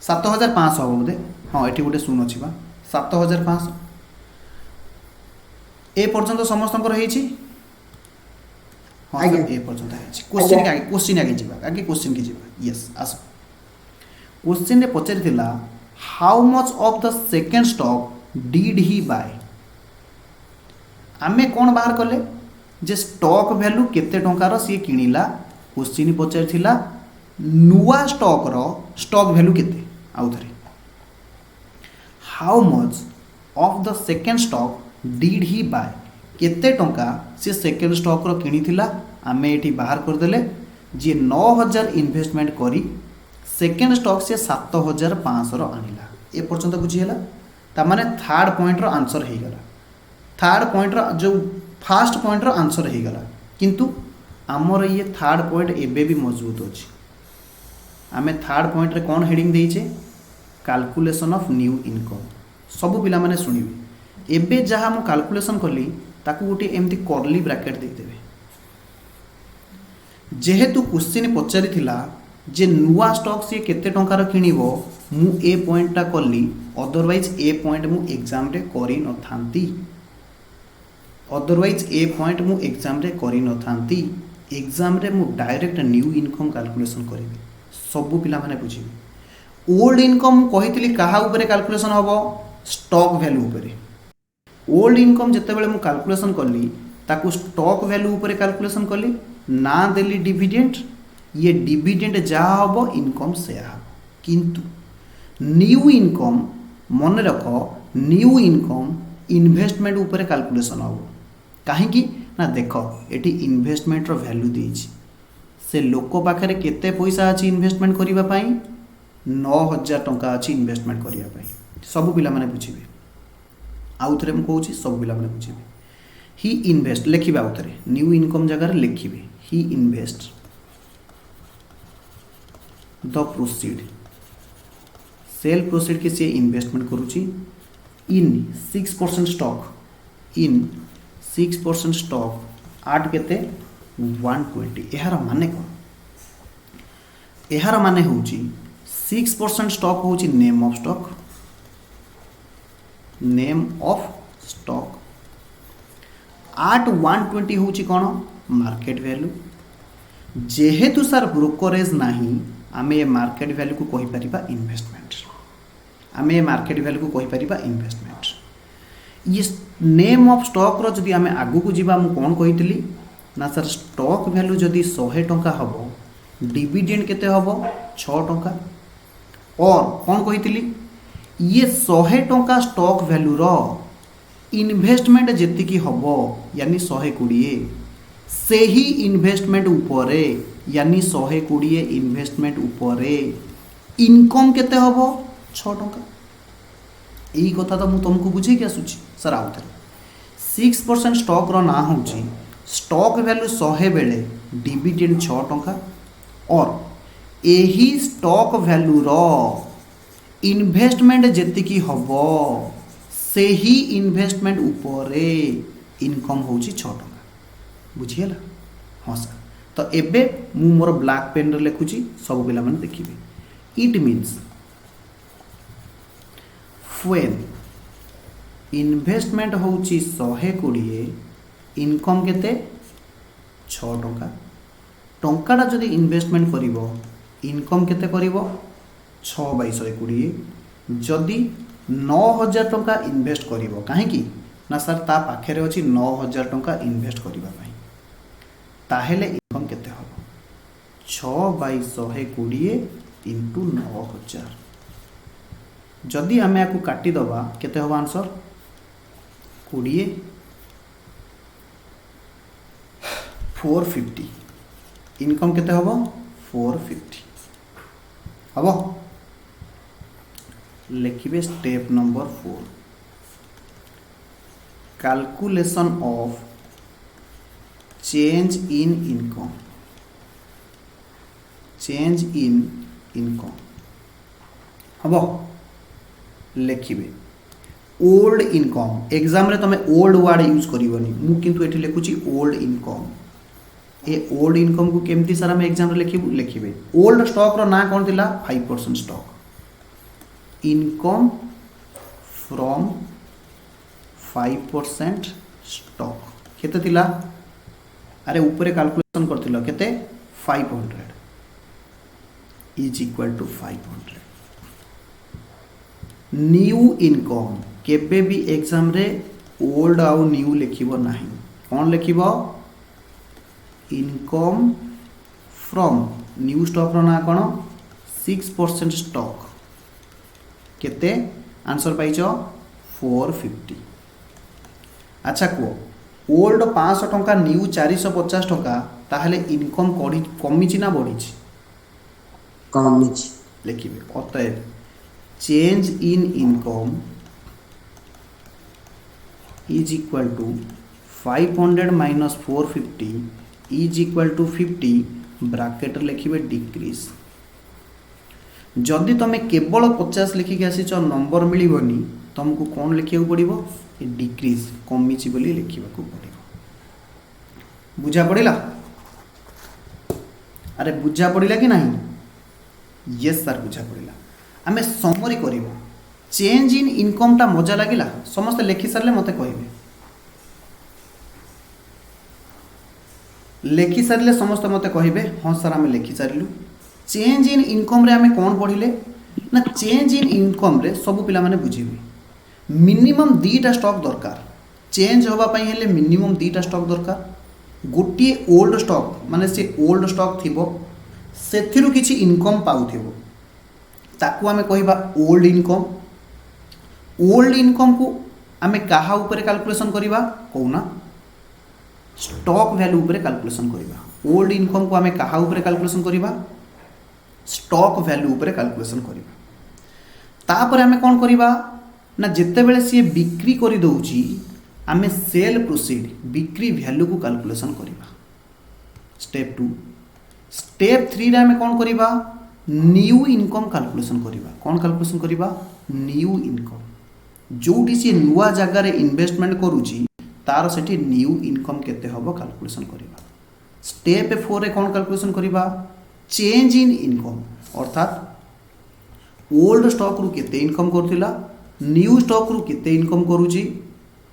7,500 हम बोधे हाँ ये गोटे शून अच्छी 7,500 ए पर्यंत समस्त हाँ ए पर्यंत क्वेश्चन आगे क्वेश्चन की जावा यस आस क्वेश्चन रे पचारि how much of the second stock did he buy आमे कौन बाहर कले जे स्टॉक वैल्यू केते टंकार सी किनिला क्वेश्चन पचारिथिला नुआ स्टॉक रो स्टॉक वैल्यू केते आउ थरे how much of the second stock did he buy केते टंका से सेकेंड स्टॉक रो किनिथिला आमे एठी बाहर कर देले जे 9000 इन्वेस्टमेंट करी सेकेंड स्टॉक से 7500 रो आनिला ए पर्यंत बुझीला ता माने थर्ड पॉइंट रो आंसर हे गला थर्ड पॉइंट रो जो फर्स्ट पॉइंट रो आंसर हे गला किंतु आमर ये थर्ड पॉइंट एबे भी मजबूत अछि आमे थर्ड पॉइंट रे कोन हेडिंग देइछे कैलकुलेशन ऑफ न्यू इनकम सब पिला माने सुनिबे एबे जहा मु कैलकुलेशन करली ताकू गोटे एमती कर्ली ब्रैकेट दे देबे जेहेतु क्वेश्चन पचारिथिला जे नुआ स्टॉक से केते टंकार किनिबो मु ए पॉइंट टा करली अदरवाइज ए पॉइंट मु एग्जाम रे करी न थांती अदरवाइज ए पॉइंट मु एग्जाम रे करी न थांती एग्जाम रे मु डायरेक्ट न्यू इनकम कैलकुलेशन करिबे सब पिला माने बुझिबे ओल्ड इनकम कहितली कहा ऊपर कैलकुलेशन होबो स्टॉक वैल्यू ऊपर ओल्ड इनकम जते बेले मु कैलकुलेशन करली ताकू स्टॉक वैल्यू ऊपर कैलकुलेशन करली ना देली डिविडेंड ये डिविडेंड जहाँ हम इनकम से किंतु न्यू इनकम मन रख न्यू इनकम इन्वेस्टमेंट ऊपर कैलकुलेशन हम कहीं ना देख ये इन्वेस्टमेंट रो वैल्यू देछि से लोक पाखे केते पैसा अच्छी इन्वेस्टमेंट करने 9000 टंका अच्छी इन्वेस्टमेंट करने सब पिला माने बुझिबे आउ थे मुझे कहूँ सब पिला माने बुझिबे ही इन्वेस्ट लिखिबे आउ थे न्यू इनकम जगह लिखिबे he invest the proceed sale proceed के सी इन्वेस्टमेंट करुची इन 6% स्टॉक इन 6% स्टॉक आठ केते 120 यार माने कौन यार माने होची 6% स्टॉक होची name of stock name of stock आठ 120 होची कौन मार्केट वैल्यू जेहेतु सर ब्रोकरेज नहीं आमे ये मार्केट वैल्यू को कहि परिबा इन्वेस्टमेंट आमे ये मार्केट वैल्यू को कहि परिबा इन्वेस्टमेंट ये नेम ऑफ स्टॉक रो जदि आमे आगु को जीवा मु कोन कहितली ना सर स्टॉक वैल्यू जदि 100 टंका हबो डिविडेंड केते हबो 6 टंका और कोन कहितली ये 100 टंका स्टॉक वैल्यू रो इन्वेस्टमेंट जेति की हबो यानी 120 से ही इन्वेस्टमेंट उपरे यानी 120 इन्वेस्टमेंट उपरे इनकम केते हबो 6 टंका यही कथा तो मुझे तुमको बुझे क्या आसूची सर आउ थे 6% स्टॉक रो ना होची स्टॉक वैल्यू 100 बेले डिविडेंड 6 टंका और यही स्टॉक वैल्यू रो इन्वेस्टमेंट जेति की हबो से ही इन्वेस्टमेंट उपरे इनकम होची 6 टंका बुझीगला हाँ सर तो एबे मु मोर ब्लैक पेन रे लिखुची सब पिला माने देखिबे इट मीन्स व्हेन इन्वेस्टमेंट होची 120 इनकम केते 6 टंका टंकाटा जदि इन्वेस्टमेंट करिवो इनकम केते करिवो 6/120 जदि 9000 टंका इन्वेस्ट करिवो काहे कि ना सर ता पाखे रे अछि 9000 टंका इन्वेस्ट करिबा पई ताहेले इनकम केते हबो 6/120 इंटू 9000 जदि आमे आकु काटी दबा केते हबो आंसर 20 450 इनकम केते हबो 450 हबो लिखिबे step number 4 calculation of change in income change in income हम लिखिबे ओल्ड इनकम एग्जाम रे तमे ओल्ड वर्ड यूज करिवनी मु किंतु एठी लिखुची ओल्ड इनकम ए ओल्ड इनकम को केमती सारा में एग्जाम रे लिखिबे ओल्ड स्टॉक रो ना कोन थिला 5% स्टॉक इनकम फ्रॉम 5% स्टॉक केते थिला अरे ऊपर कैलकुलेशन करथिलो केते 500 is equal to 500 new income केबे भी एग्जाम रे ओल्ड आउ न्यू लिखिबो नाही कोन लिखिबो इनकम फ्रॉम न्यू स्टॉक रो ना कौन 6% स्टॉक केते आंसर पाइछ 450। अच्छा कह ओल्ड 500 टंका न्यू 450 टंका ताहले इनकम कमी ना बढ़ी कमिच लिखिए अतएव change in income is equal to 500 minus 450 is equal to 50 bracket लिखिए डिक्रीज। जदि तुम केवल 50 लिखिक आसीच नंबर मिलबनी तुमको कौन लिखा पड़ो डिक्रीज कमिची बोली लिखा पड़ो। बुझा पड़ा अरे बुझा पड़ा कि नहीं यस सर बुझा पड़ा। आम समरी कर चेंज इन इनकम टा मजा लगिला समस्ते लिखि सारे मत कहे लिखि सारे समस्त मत कहे हाँ सर आम लिखि सारू। चेंज इन इनकम रे आम कौन पढ़िले ना चेंज इन इनकम रे सब पिला माने बुझेबे मिनिमम 2टा स्टॉक दरकार चेंज होगापाई हेले मिनिमम 2टा स्टॉक दरकार। गोटे ओल्ड स्टॉक माने से ओल्ड स्टॉक थिबो सेथिरु किछि इनकम पाउथिबो ताकू आमे कहिबा ओल्ड इनकम। ओल्ड इनकम को आमे काहा ऊपर कैलकुलेशन करिबा कोना स्टॉक वैल्यू ऊपर कैलकुलेशन करिबा। ओल्ड इनकम को आमे काहा ऊपर कैलकुलेशन करिबा स्टॉक वैल्यू ऊपर कैलकुलेशन करिबा। तापर आमे कोन करिबा ना जेते बेले सी बिक्री करि दउची आमे सेल प्रोसीड बिक्री वैल्यू को कैलकुलेशन करिबा। स्टेप 2 स्टेप 3 रे आमे कोन करिबा न्यू इनकम कैलकुलेशन करिबा। कोन कैलकुलेशन करिबा न्यू इनकम जोटी सी नुआ जगह रे इन्वेस्टमेंट करूची तार सेठी न्यू इनकम केते हबो कैलकुलेशन करिबा। स्टेप 4 रे कोन कैलकुलेशन करिबा चेंज इन इनकम अर्थात ओल्ड स्टॉक रु केते इनकम करथिला न्यू स्टॉक रु केते इनकम करूची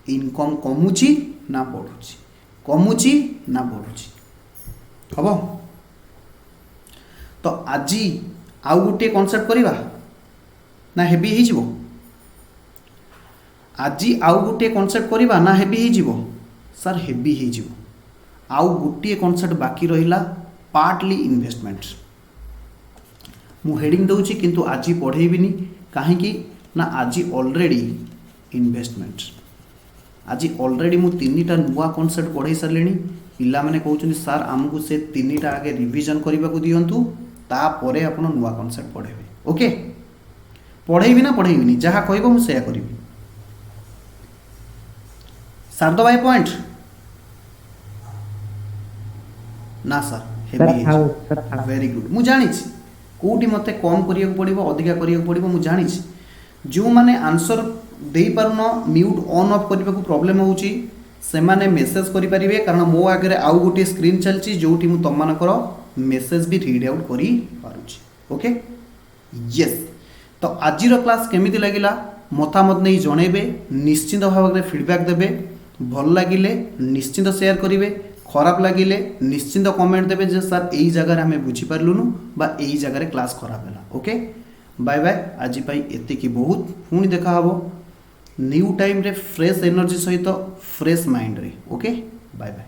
इनकम कमुची ना बढ़ुची कमुची ना बढ़ुची हबो। तो आज आउ गोटे कॉन्सेप्ट करिबा ना हेवी ही जीवो आज आउ गोटे कॉन्सेप्ट करिबा ना हेवी ही जीवो सर हेवी ही जीवो। आउ गोटे कॉन्सेप्ट बाकी रहिला पार्टली इन्वेस्टमेंट मु हेडिंग दउची किंतु आज पढ़ेबिनी काहेकि ना आज ऑलरेडी इन्वेस्टमेंट आज ऑलरेडी मु 3टा नुआ कॉन्सेप्ट पढ़ाई सारे पिला माने कहउछन सर आमको से 3टा आगे रिवीजन करबा को दियंतु तापरे आपण नुआ कॉन्सेप्ट पढ़ेबे ओके पढ़ेबी ना पढ़ेबिनी जहाँ कहबो मु सेया करिवि सारदो भाई पॉइंट ना सर हेवी वेरी गुड मु जानी कोटी मते कम करिया पड़ो अधिका करिया पड़ो मु जानी जो माने आंसर दे पारुन म्यूट ऑन ऑफ करने को प्रॉब्लम होउची से माने मेसेज करि परिबे कारण मो आगे आउ गोटे स्क्रीन चलची जोटी मु तम मानकर मेसेज भी रीड आउट करि पारुची ओके यस। तो आजिर क्लास केमिति लागिला मतामत नहीं जणेबे निश्चित भाव में फीडबैक देबे भल लागिले निश्चित शेयर करिवे खराब लगिले निश्चिंत कमेंट देवे जे सर यही जगह आम बुझीपारूनु बा यही जगह क्लास खराब है ओके बाय बाय आज एतिकी बहुत पुणी देखा हम न्यू टाइम रे फ्रेश एनर्जी सहित फ्रेश माइंड रे ओके बाय बाय।